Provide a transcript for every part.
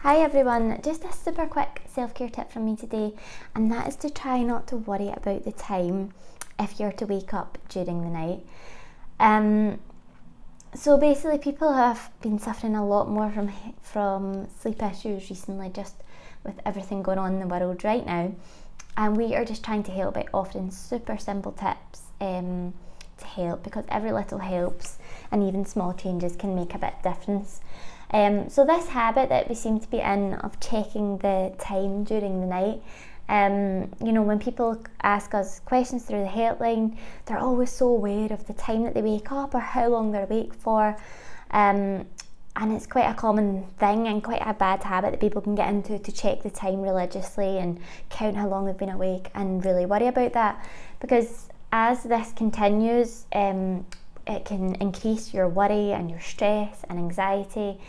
Hi everyone, just a super quick self-care tip from me today, and that is to try not to worry about the time if you're to wake up during the night. So basically people have been suffering a lot more from sleep issues recently, just with everything going on in the world right now, and we are just trying to help by offering super simple tips to help, because every little helps and even small changes can make a big difference. So this habit that we seem to be in of checking the time during the night, when people ask us questions through the helpline, they're always so aware of the time that they wake up or how long they're awake for, and it's quite a common thing and quite a bad habit that people can get into, to check the time religiously and count how long they've been awake and really worry about that, because as this continues, it can increase your worry and your stress and anxiety.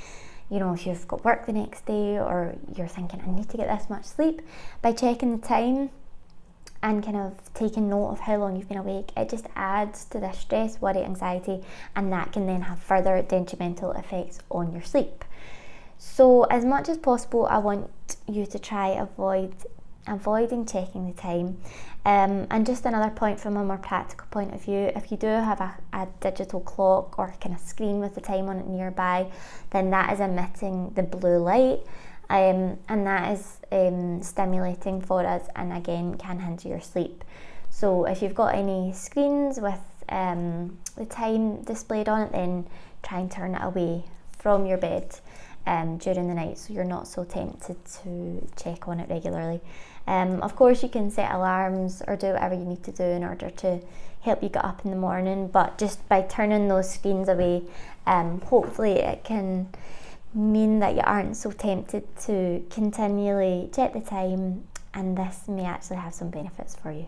If you've got work the next day or you're thinking, I need to get this much sleep, by checking the time and kind of taking note of how long you've been awake, it just adds to the stress, worry, anxiety, and that can then have further detrimental effects on your sleep. So as much as possible, I want you to try avoiding checking the time. And just another point from a more practical point of view, if you do have a digital clock or kind of screen with the time on it nearby, then that is emitting the blue light, and that is stimulating for us, and again can hinder your sleep. So if you've got any screens with the time displayed on it, then try and turn it away from your bed during the night, so you're not so tempted to check on it regularly. Of course, you can set alarms or do whatever you need to do in order to help you get up in the morning, but just by turning those screens away, hopefully it can mean that you aren't so tempted to continually check the time, and this may actually have some benefits for you.